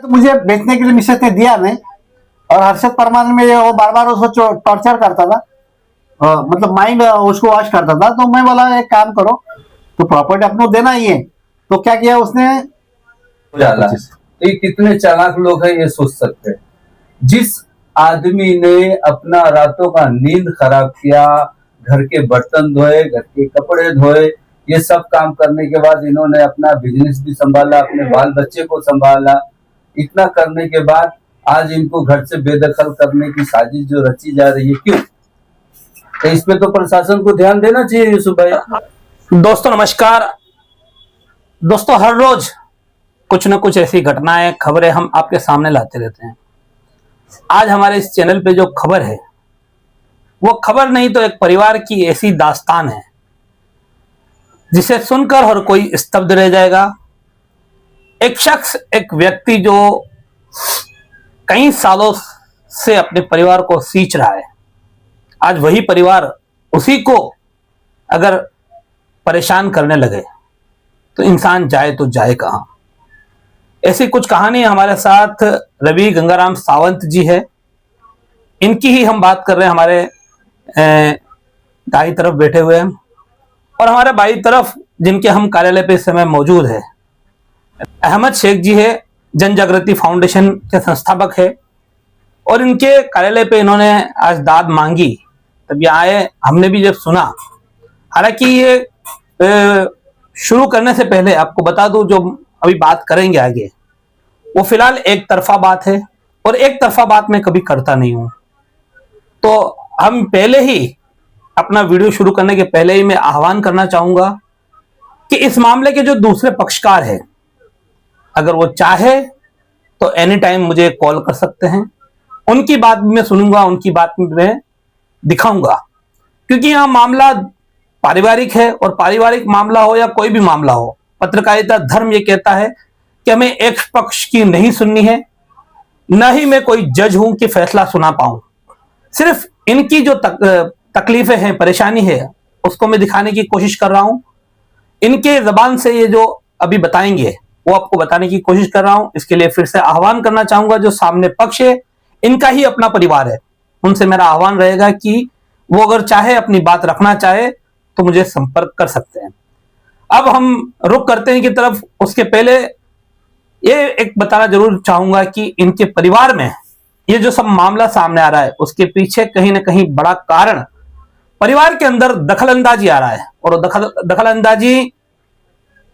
तो मुझे बेचने के लिए मिसेस ने दिया नहीं, और हर्षद परमार में वो बार बार उसको टॉर्चर करता था, मतलब माइंड उसको वॉश करता था। तो मैं बोला एक काम करो, तो प्रॉपर्टी अपने देना ही है। तो क्या किया उसने, उजाला। ये कितने चालाक लोग हैं ये सोच सकते हैं। जिस आदमी ने अपना रातों का नींद खराब किया, घर के बर्तन धोए, घर के कपड़े धोए, ये सब काम करने के बाद इन्होंने अपना बिजनेस भी संभाला, अपने बाल बच्चे को संभाला, इतना करने के बाद आज इनको घर से बेदखल करने की साजिश जो रची जा रही है, क्यों? तो इसमें तो प्रशासन को ध्यान देना चाहिए यूसुफ भाई। दोस्तों नमस्कार। दोस्तों हर रोज कुछ न कुछ ऐसी घटनाएं, खबरें हम आपके सामने लाते रहते हैं। आज हमारे इस चैनल पे जो खबर है वो खबर नहीं तो एक परिवार की ऐसी दास्तान है जिसे सुनकर हर कोई स्तब्ध रह जाएगा। एक शख्स, एक व्यक्ति जो कई सालों से अपने परिवार को सींच रहा है, आज वही परिवार उसी को अगर परेशान करने लगे तो इंसान जाए तो जाए कहां। ऐसी कुछ कहानी हमारे साथ रवि गंगाराम सावंत जी है, इनकी ही हम बात कर रहे हैं। हमारे दाई तरफ बैठे हुए हैं और हमारे बाई तरफ जिनके हम कार्यालय पे इस समय मौजूद है, अहमद शेख जी है, जन जागृति फाउंडेशन के संस्थापक है, और इनके कार्यालय पे इन्होंने आज दाद मांगी। तब ये आए, हमने भी जब सुना, हालांकि ये शुरू करने से पहले आपको बता दूं, जो अभी बात करेंगे आगे वो फिलहाल एक तरफा बात है, और एक तरफा बात मैं कभी करता नहीं हूं। तो हम पहले ही अपना वीडियो शुरू करने के पहले ही मैं आह्वान करना चाहूंगा कि इस मामले के जो दूसरे पक्षकार है, अगर वो चाहे तो एनी टाइम मुझे कॉल कर सकते हैं। उनकी बात भी मैं सुनूंगा, उनकी बात भी मैं दिखाऊंगा, क्योंकि यहां मामला पारिवारिक है, और पारिवारिक मामला हो या कोई भी मामला हो, पत्रकारिता धर्म ये कहता है कि हमें एक पक्ष की नहीं सुननी है, न ही मैं कोई जज हूं कि फैसला सुना पाऊं। सिर्फ इनकी जो तकलीफें हैं, परेशानी है, उसको मैं दिखाने की कोशिश कर रहा हूं। इनके जबान से ये जो अभी बताएंगे वो आपको बताने की कोशिश कर रहा हूं। इसके लिए फिर से आह्वान करना चाहूंगा, जो सामने पक्ष है इनका ही अपना परिवार है, उनसे मेरा आह्वान रहेगा कि वो अगर चाहे, अपनी बात रखना चाहे, तो मुझे संपर्क कर सकते हैं। अब हम रुक करते हैं की तरफ। उसके पहले ये एक बताना जरूर चाहूंगा कि इनके परिवार में ये जो सब मामला सामने आ रहा है, उसके पीछे कहीं ना कहीं बड़ा कारण परिवार के अंदर दखलंदाजी आ रहा है, और दखलंदाजी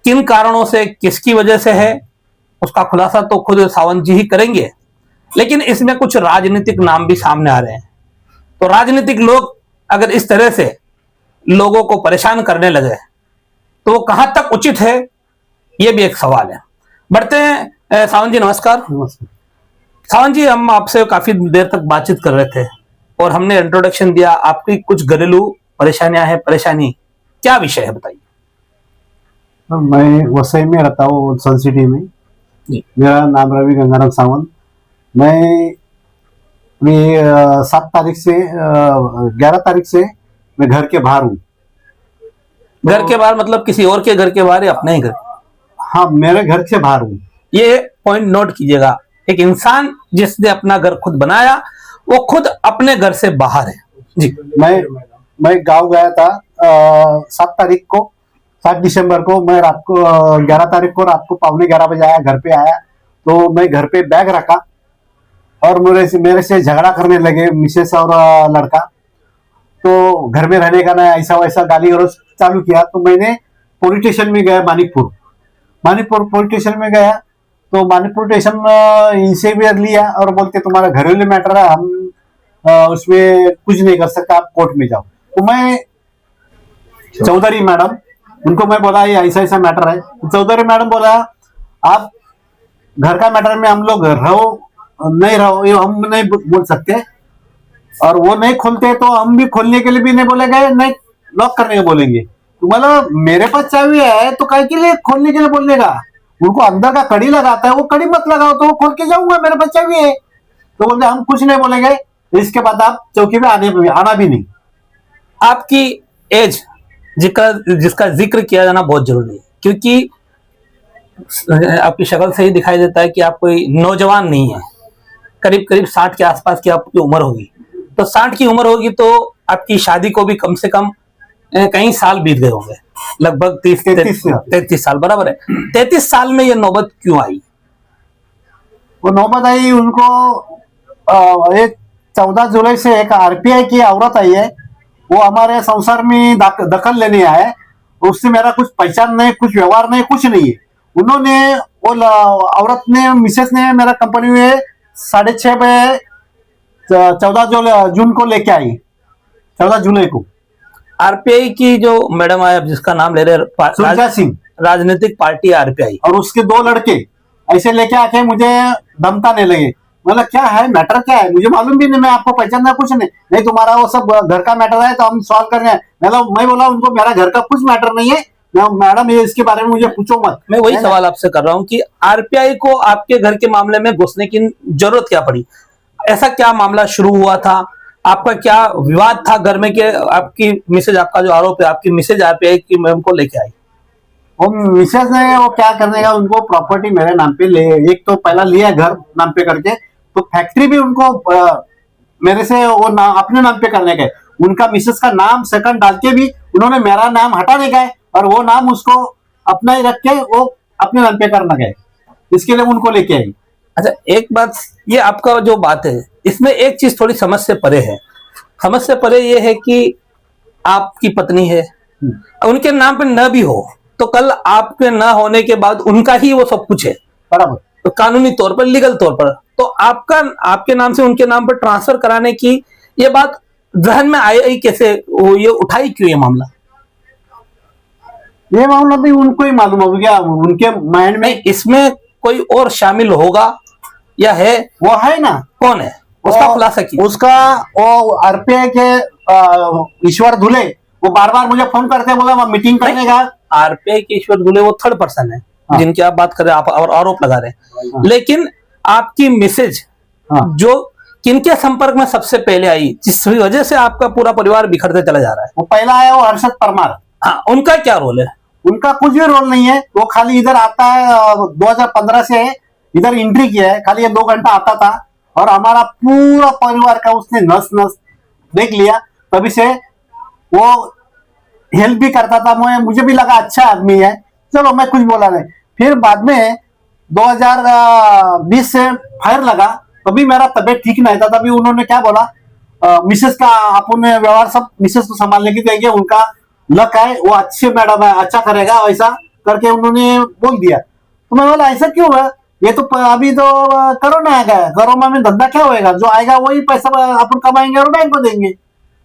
किन कारणों से, किसकी वजह से है, उसका खुलासा तो खुद सावंत जी ही करेंगे। लेकिन इसमें कुछ राजनीतिक नाम भी सामने आ रहे हैं। तो राजनीतिक लोग अगर इस तरह से लोगों को परेशान करने लगे तो वो कहां तक उचित है, ये भी एक सवाल है। बढ़ते हैं। सावंत जी नमस्कार। सावंत जी, हम आपसे काफी देर तक बातचीत कर रहे थे और हमने इंट्रोडक्शन दिया, आपकी कुछ घरेलू परेशानियां हैं। परेशानी क्या विषय है, बताइए। मैं वसई में रहता हूँ, सन सिटी में। मेरा नाम रवि गंगाराम सावंत। मैं 7 तारीख से 11 तारीख से मैं घर के बाहर हूँ। घर के बाहर मतलब किसी और के घर के बाहर या अपने ही घर? हाँ, मेरे घर से बाहर हूँ। ये पॉइंट नोट कीजिएगा, एक इंसान जिसने अपना घर खुद बनाया वो खुद अपने घर से बाहर है जी। मैं गांव गया था 7 तारीख को, 7 दिसंबर को। मैं रात को 11 तारीख को रात को 11:15 बजे आया, घर पे आया। तो मैं घर पे बैग रखा और मेरे से झगड़ा करने लगे मिसेस और लड़का। तो घर में रहने का ना, ऐसा वैसा गाली गलौज चालू किया। तो मैंने पुलिस स्टेशन में गया, मानिकपुर पुलिस स्टेशन में गया। तो मानिकपुर स्टेशन इनसे भी लिया और बोलते तुम्हारा घरेलू मैटर है, हम उसमें कुछ नहीं कर सकते, आप कोर्ट में जाओ। तो मैं चौधरी मैडम, उनको मैं बोला ये ऐसा ऐसा मैटर है। चौधरी मैडम बोला आप घर का मैटर में हम लोग रहो नहीं रहो ये हम नहीं बोल सकते, और वो नहीं खोलते तो हम भी खोलने के लिए भी नहीं बोलेंगे, नहीं लॉक करने के बोलेंगे। तो मतलब मेरे पास चाबी है तो काय के लिए खोलने के लिए बोलेगा? उनको अंदर का कड़ी लगाता है, वो कड़ी मत लगाओ तो वो खोल के जाऊंगा, मेरे पास चाबी है। तो बोलते हम कुछ नहीं बोलेंगे, इसके बाद आप चौकी में आना भी नहीं। आपकी एज जिसका जिक्र किया जाना बहुत जरूरी है, क्योंकि आपकी शक्ल से ही दिखाई देता है कि आप कोई नौजवान नहीं है, करीब करीब 60 के आसपास की आपकी उम्र होगी। तो 60 की उम्र होगी तो आपकी शादी को भी कम से कम कई साल बीत गए होंगे, लगभग 33 साल, बराबर है। 33 साल में ये नौबत क्यों आई? वो नौबत आई उनको एक 14 जुलाई से एक आरपीआई की औरत आई है, वो हमारे संसार में दखल लेने आए। उससे मेरा कुछ पहचान नहीं, कुछ व्यवहार नहीं, कुछ नहीं है। उन्होंने वो औरत ने, मिसेस ने मेरा कंपनी में 6:30 बजे 14 जून को लेके आई, 14 जुलाई को। आरपीआई की जो मैडम है, जिसका नाम ले रहे सुरजा सिंह, राजनीतिक पार्टी आरपीआई, और उसके 2 लड़के ऐसे लेके आके मुझे धमकाने लगे। मतलब क्या है, मैटर क्या है, मुझे मालूम भी नहीं, मैं आपको पहचानना कुछ नहीं, नहीं तुम्हारा वो सब घर का मैटर है तो हम सॉल्व कर रहे हैं। मतलब मैं बोला उनको मेरा घर का कुछ मैटर नहीं है, मैडम ये इसके बारे में मुझे पूछो मत। मैं वही सवाल आपसे कर रहा हूं कि आरपीआई को आपके घर के मामले में घुसने की जरूरत क्या पड़ी? ऐसा क्या मामला शुरू हुआ था? आपका क्या विवाद था घर में कि आपकी मिसेज, आपका जो आरोप है, आपकी मिसेज आरपीआई की मैम को लेके आई? वो मिसेज ने वो क्या करने का, उनको प्रॉपर्टी मेरे नाम पे ले, एक तो पहला लिया घर नाम पे करके, तो फैक्ट्री भी उनको मेरे से वो अपने नाम पे करने का, उनका मिसेस का नाम सेकंड डाल के भी उन्होंने मेरा नाम हटाने का है और वो नाम उसको अपना ही रख के वो अपने नाम पे करना गए, इसके लिए उनको लेके आई। अच्छा, एक बात, ये आपका जो बात है इसमें एक चीज थोड़ी समझ से परे है। समझ से परे ये है कि आपकी पत्नी है, उनके नाम पे न भी हो तो कल आपके न होने के बाद उनका ही वो सब कुछ है, बराबर, तो कानूनी तौर पर, लीगल तौर पर, तो आपके नाम से उनके नाम पर ट्रांसफर कराने की ये बात जहन में आई कैसे? वो ये उठाई क्यों ये मामला? ये मामला भी उनको ही मालूम हो गया, उनके माइंड में। इसमें कोई और शामिल होगा या है? वो है ना, कौन है उसका खुलासा कीजिए। उसका वो आरपीआई के ईश्वर धुले, वो बार बार मुझे फोन करते, बोला मीटिंग करने का। आरपीआई के ईश्वर धुले वो थर्ड पर्सन है, हाँ। जिनकी आप बात कर रहे हैं, आप और आरोप लगा रहे हैं। हाँ। लेकिन आपकी मिसेज, हाँ। जो किनके संपर्क में सबसे पहले आई, जिस वजह से आपका पूरा परिवार बिखरते चला जा रहा है? वो पहला है वो हर्षद परमार। हाँ, उनका क्या रोल है? उनका कुछ भी रोल नहीं है, वो खाली इधर आता है, 2015 से इधर एंट्री किया है, खाली ये 2 घंटा आता था और हमारा पूरा परिवार का उसने नस नस देख लिया। तभी से वो हेल्प भी करता था, मुझे भी लगा अच्छा आदमी है, चलो मैं कुछ बोला नहीं। फिर बाद में 2020 से फायर लगा, तभी मेरा तबीयत ठीक नहीं था, तभी उन्होंने क्या बोला, मिसेस का अपन व्यवहार सब मिसेस को संभालने की देंगे, उनका लक है, वो अच्छे मैडम है, अच्छा करेगा, वैसा करके उन्होंने बोल दिया। तो मैं बोला ऐसा क्यों है, ये तो अभी तो कोरोना आ गया, कोरोना में धंधा क्या होएगा, जो आएगा वही पैसा अपन कमाएंगे और बैंक को देंगे।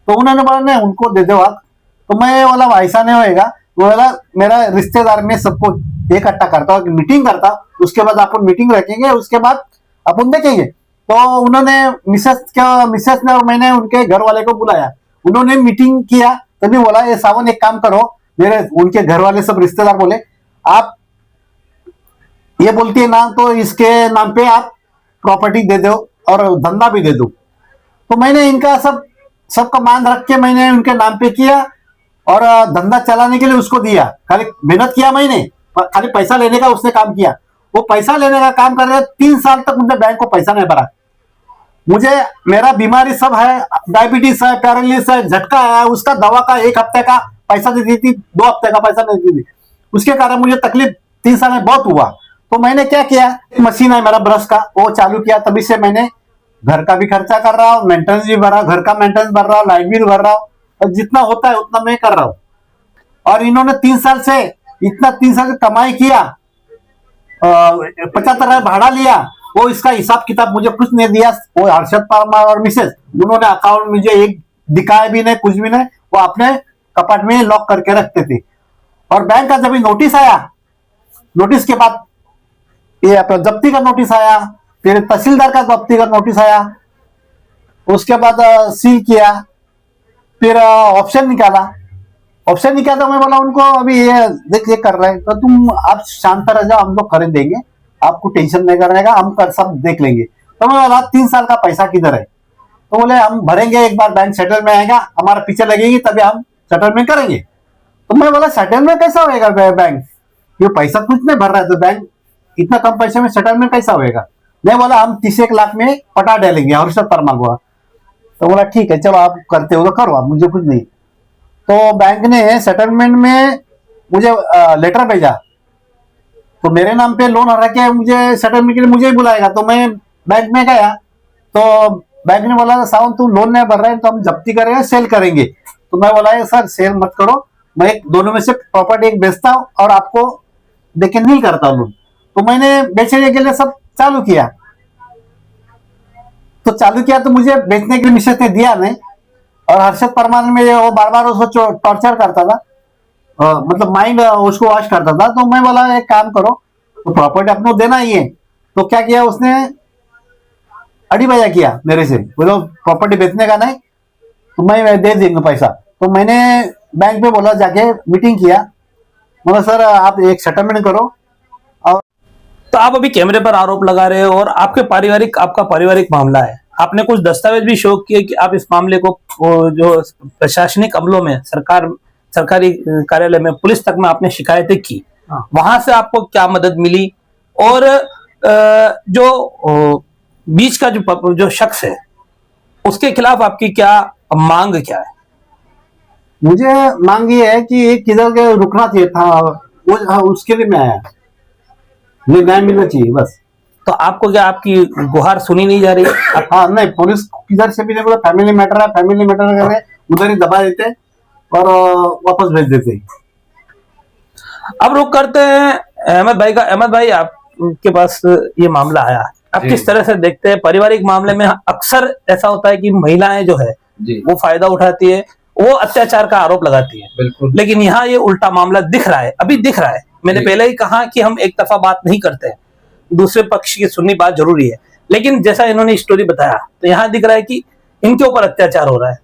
तो उन्होंने बोला नहीं उनको दे दो आप। तो मैं बोला ऐसा नहीं होएगा, बोला मेरा रिश्तेदार में सबको इकट्ठा करता हूँ, मीटिंग करता, उसके बाद अपन मीटिंग रखेंगे, उसके बाद अपन देखेंगे। तो उन्होंने मिसेस ने और मैंने उनके घर वाले को बुलाया, उन्होंने मीटिंग किया, तभी बोला ये सावन एक काम करो, मेरे उनके घर वाले सब रिश्तेदार बोले आप ये बोलती है ना तो इसके नाम पे आप प्रॉपर्टी दे दो और धंधा भी दे दो। तो मैंने इनका सबका मान रख के मैंने उनके नाम पे किया और धंधा चलाने के लिए उसको दिया। खाली मेहनत किया मैंने, खाली पैसा लेने का उसने काम किया। वो पैसा लेने का काम कर रहे 3 साल तक मुझे बैंक को पैसा नहीं भरा। मुझे मेरा बीमारी सब है, डायबिटीज है, पैरालिसिस है, झटका है, उसका दवा का 1 हफ्ते का पैसा दे दी थी, 2 हफ्ते का पैसा नहीं दी थी। उसके कारण मुझे तकलीफ 3 साल में बहुत हुआ। तो मैंने क्या किया, मशीन है मेरा ब्रश का, वो चालू किया, तभी से मैंने घर का भी खर्चा कर रहा हूँ, मेंटेनेंस भी भर रहा हूँ, घर का मेंटेनेंस भर रहा हूँ, लाइट बिल भर रहा हूँ, और जितना होता है उतना मैं कर रहा हूँ। और इन्होंने 3 साल से इतना 3 साल से कमाई किया, 75,000 भाड़ा लिया, वो इसका हिसाब किताब मुझे कुछ नहीं दिया। वो हर्षद परमार और मिसेस उन्होंने अकाउंट मुझे एक दिखाया भी नहीं, कुछ भी नहीं, वो अपने कपाट में लॉक करके रखते थे। और बैंक का जब नोटिस आया, नोटिस के बाद ये जब्ती का नोटिस आया, फिर तहसीलदार का जब्ती का नोटिस आया, उसके बाद सील किया, फिर ऑप्शन निकाला। ऑप्शन निकाला तो मैं बोला उनको अभी ये देख ये कर रहे हैं तो तुम आप शांत रह जाओ, हम लोग कर देंगे, आपको टेंशन नहीं करने का, हम कर सब देख लेंगे। तो मैं बोला 3 साल का पैसा किधर है, तो बोले हम भरेंगे, एक बार बैंक सेटलमेंट आएगा, हमारा पीछे लगेगी तभी हम सेटलमेंट करेंगे। तो मैं बोला सेटलमेंट कैसा होएगा बैंक, ये पैसा कुछ नहीं भर रहा है तो बैंक इतना कम पैसे में सेटलमेंट कैसा होएगा। मैं बोला हम 31 लाख में पटा डालेंगे हर्षद परमार हुआ। तो बोला ठीक है चलो आप करते हो तो करो आप, मुझे कुछ नहीं। तो बैंक ने सेटलमेंट में मुझे लेटर भेजा, तो मेरे नाम पे लोन हरा के मुझे सेटलमेंट के लिए मुझे ही बुलाएगा। तो मैं बैंक में गया तो बैंक ने बोला सावन तू लोन नहीं भर रहा है तो हम जब्ती करेंगे, सेल करेंगे। तो मैं बोला सर सेल मत करो, मैं एक दोनों में से प्रॉपर्टी एक बेचता हूँ और आपको देके नहीं करता हूँ लोन। तो मैंने बेचने के लिए सब चालू किया, तो मुझे बेचने के लिए मिसेस ने दिया नहीं। और हर्षद परमार में वो बार बार उसको टॉर्चर करता था, मतलब माइंड उसको वॉश करता था। तो मैं बोला एक काम करो, तो प्रॉपर्टी अपने देना ही है। तो क्या किया उसने, अड़ी बजा किया मेरे से, बोलो प्रॉपर्टी बेचने का नहीं तो मैं दे देंगे पैसा। तो मैंने बैंक पे बोला, जाके मीटिंग किया, बोला सर आप एक सेटलमेंट करो। और तो आप अभी कैमरे पर आरोप लगा रहे हो और आपका पारिवारिक मामला है, आपने कुछ दस्तावेज भी शो किए कि आप इस मामले को जो प्रशासनिक अमलों में सरकारी कार्यालय में पुलिस तक में आपने शिकायतें की, वहां से आपको क्या मदद मिली और जो बीच का जो शख्स है उसके खिलाफ आपकी क्या मांग क्या है? मुझे मांग ये है कि किधर के रुकना चाहिए था, वो उसके लिए मैं आया, मुझे न्याय मिलना चाहिए बस। तो आपको क्या आपकी गुहार सुनी नहीं जा रही? हाँ नहीं, पुलिस किधर से भी नहीं बोला फैमिली मैटर है, फैमिली मैटर करके उधर ही दबा देते और वापस भेज देते। अब रुक करते हैं अहमद भाई आपके पास ये मामला आया, आप किस तरह से देखते हैं? पारिवारिक मामले में अक्सर ऐसा होता है कि महिलाएं जो है वो फायदा उठाती है, वो अत्याचार का आरोप लगाती है। बिल्कुल। लेकिन यहाँ ये उल्टा मामला दिख रहा है। मैंने पहले ही कहा कि हम एक तरफा बात नहीं करते हैं, दूसरे पक्ष की सुननी बात जरूरी है। लेकिन जैसा इन्होंने स्टोरी बताया तो यहाँ दिख रहा है कि इनके ऊपर अत्याचार हो रहा है।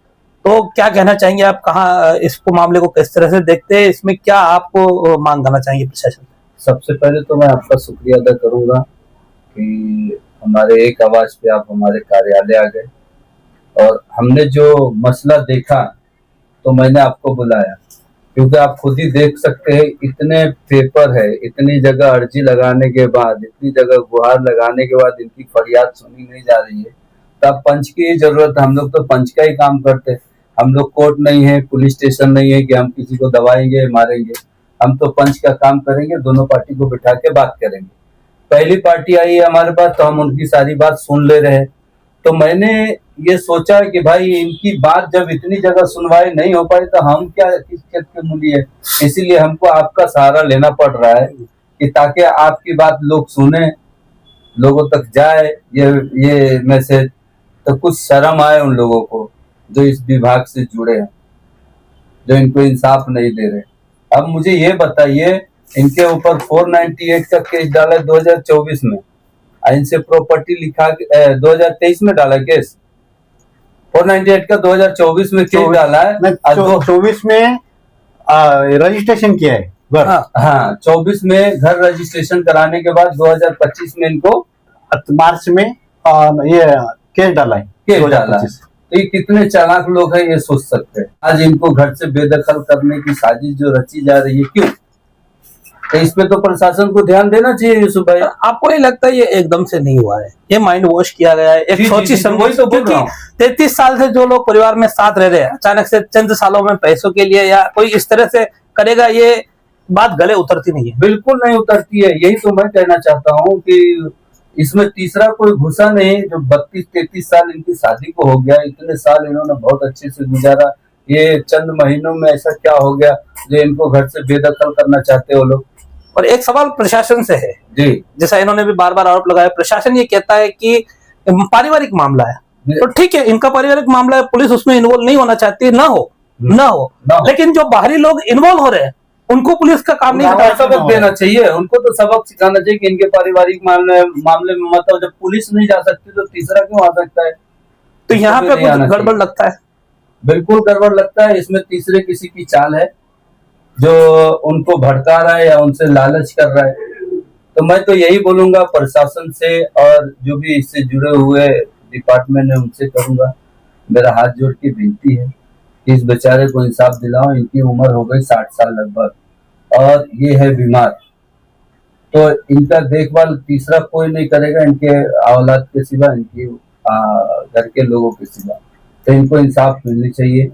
तो क्या कहना चाहेंगे आप, कहाँ इसको मामले को किस तरह से देखते हैं, इसमें क्या आपको मांग करना चाहेंगे प्रशासन? सबसे पहले तो मैं आपका शुक्रिया अदा करूंगा कि हमारे एक आवाज पे आप हमारे कार्यालय आ गए और हमने जो मसला देखा तो मैंने आपको बुलाया, क्योंकि आप खुद ही देख सकते हैं इतने पेपर है, इतनी जगह अर्जी लगाने के बाद, इतनी जगह गुहार लगाने के बाद इनकी फरियाद सुनी नहीं जा रही है। तो अब पंच की जरूरत है, हम लोग तो पंच का ही काम करते हैं। हम लोग कोर्ट नहीं है, पुलिस स्टेशन नहीं है कि हम किसी को दबाएंगे मारेंगे। हम तो पंच का काम करेंगे, दोनों पार्टी को बिठा के बात करेंगे। पहली पार्टी आई है हमारे पास तो हम उनकी सारी बात सुन ले रहे हैं। तो मैंने ये सोचा कि भाई इनकी बात जब इतनी जगह सुनवाई नहीं हो पाई तो हम क्या किस चीज के मूल्य है, इसीलिए हमको आपका सहारा लेना पड़ रहा है कि ताकि आपकी बात लोग सुने, लोगों तक जाए ये मैसेज, तो कुछ शर्म आए उन लोगों को जो इस विभाग से जुड़े हैं, जो इनको इंसाफ नहीं दे रहे। अब मुझे ये बताइए, इनके ऊपर 498 का केस डाला 2024 में, इनसे प्रॉपर्टी लिखा 2023 में डाला केस, 498 का 2024 में केस डाला है। 24 में रजिस्ट्रेशन किया है घर। हाँ 24 में घर रजिस्ट्रेशन कराने के बाद 2025 में इनको मार्च में ये केस डाला है। तो ये कितने चालाक लोग हैं ये सोच सकते हैं। आज इनको घर से बेदखल करने की साजिश जो रची जा रही है, क्यों? तो इस पे तो प्रशासन को ध्यान देना चाहिए यूसुफ भाई। आपको नहीं लगता ये एकदम से नहीं हुआ है, ये माइंड वॉश किया गया है? एक सोची समझी, तो बोल रहा हूं 33 साल से जो लोग परिवार में साथ रह रहे हैं, अचानक से चंद सालों में पैसों के लिए या कोई इस तरह से करेगा, ये बात गले उतरती नहीं है। बिल्कुल नहीं उतरती है। यही तो मैं कहना चाहता हूँ कि इसमें तीसरा कोई घुसा नहीं। जो 32-33 साल इनकी शादी को हो गया, इतने साल इन्होंने बहुत अच्छे से गुजारा, ये चंद महीनों में ऐसा क्या हो गया जो इनको घर से बेदखल करना चाहते हो लोग? और एक सवाल प्रशासन से है जी, जैसा इन्होंने भी बार बार आरोप लगाया, प्रशासन ये कहता है कि पारिवारिक मामला है, तो ठीक है इनका पारिवारिक मामला है, पुलिस उसमें इन्वॉल्व नहीं होना चाहती, ना हो। लेकिन जो बाहरी लोग इन्वॉल्व हो रहे हैं उनको पुलिस का काम नहीं होता, सबक देना चाहिए उनको, तो सबक सिखाना चाहिए कि इनके पारिवारिक मामले में मतलब जब पुलिस नहीं जा सकती तो तीसरा क्यों आ सकता है? तो यहाँ पे कुछ गड़बड़ लगता है। बिल्कुल गड़बड़ लगता है। इसमें तीसरे किसी की चाल है जो उनको भड़का रहा है या उनसे लालच कर रहा है। तो मैं तो यही बोलूंगा प्रशासन से और जो भी इससे जुड़े हुए डिपार्टमेंट है उनसे करूंगा, मेरा हाथ जोड़ के विनती है कि इस बेचारे को इंसाफ दिलाओ। इनकी उम्र हो गई 60 साल लगभग और ये है बीमार, तो इनका देखभाल तीसरा कोई नहीं करेगा, इनके औलाद के सिवा, इनकी घर के लोगों के सिवा। तो इनको इंसाफ मिलनी चाहिए,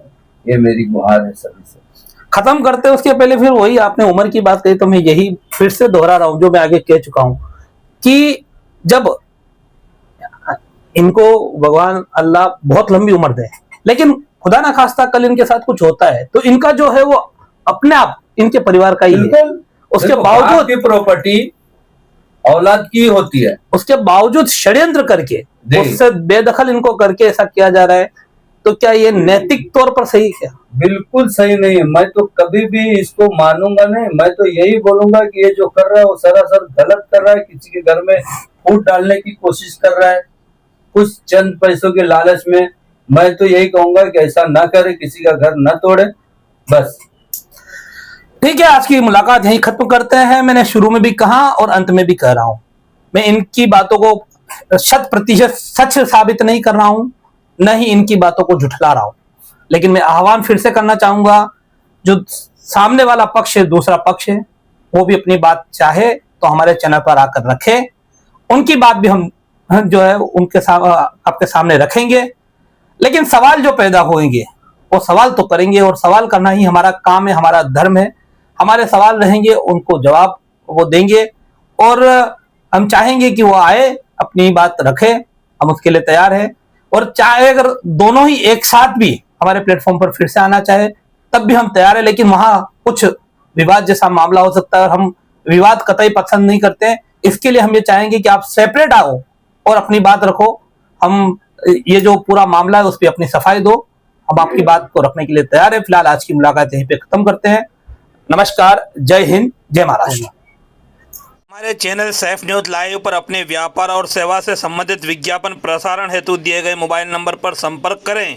ये मेरी गुहार है सभी से। खत्म करते हैं उसके पहले फिर वही आपने उम्र की बात कही, तो मैं यही फिर से दोहरा रहा हूं जो मैं आगे कह चुका हूं कि जब इनको भगवान अल्लाह बहुत लंबी उम्र दे, लेकिन खुदा ना खास्ता कल इनके साथ कुछ होता है तो इनका जो है वो अपने आप इनके परिवार का ही है। उसके बावजूद की प्रॉपर्टी औलाद की होती है, उसके बावजूद षड्यंत्र करके जी। उससे बेदखल इनको करके ऐसा किया जा रहा है, तो क्या ये नैतिक तौर पर सही क्या? बिल्कुल सही नहीं है। मैं तो कभी भी इसको मानूंगा नहीं। मैं तो यही बोलूंगा कि ये जो कर रहा है वो सरासर गलत कर रहा है, किसी के घर में फूट डालने की कोशिश कर रहा है कुछ चंद पैसों के लालच में। मैं तो यही कहूंगा कि ऐसा ना करे, किसी का घर ना तोड़े, बस। ठीक है, आज की मुलाकात यहीं खत्म करते हैं। मैंने शुरू में भी कहा और अंत में भी कह रहा हूं, मैं इनकी बातों को 100% सच साबित नहीं कर रहा हूं, न ही इनकी बातों को झुठला रहा हूं, लेकिन मैं आह्वान फिर से करना चाहूंगा, जो सामने वाला पक्ष है, दूसरा पक्ष है, वो भी अपनी बात चाहे तो हमारे चैनल पर आकर रखे। उनकी बात भी हम जो है उनके आपके सामने रखेंगे, लेकिन सवाल जो पैदा होंगे वो सवाल तो करेंगे, और सवाल करना ही हमारा काम है, हमारा धर्म है। हमारे सवाल रहेंगे, उनको जवाब वो देंगे, और हम चाहेंगे कि वो आए, अपनी बात रखे, हम उसके लिए तैयार हैं। और चाहे अगर दोनों ही एक साथ भी हमारे प्लेटफॉर्म पर फिर से आना चाहे तब भी हम तैयार है, लेकिन वहां कुछ विवाद जैसा मामला हो सकता है और हम विवाद कतई पसंद नहीं करते हैं। इसके लिए हम ये चाहेंगे कि आप सेपरेट आओ और अपनी बात रखो। हम ये जो पूरा मामला है उस पर अपनी सफाई दो, हम आपकी बात को रखने के लिए तैयार है। फिलहाल आज की मुलाकात यहीं पे खत्म करते हैं। नमस्कार, जय हिंद, जय महाराष्ट्र। हमारे चैनल सैफ न्यूज लाइव पर अपने व्यापार और सेवा से संबंधित विज्ञापन प्रसारण हेतु दिए गए मोबाइल नंबर पर संपर्क करें।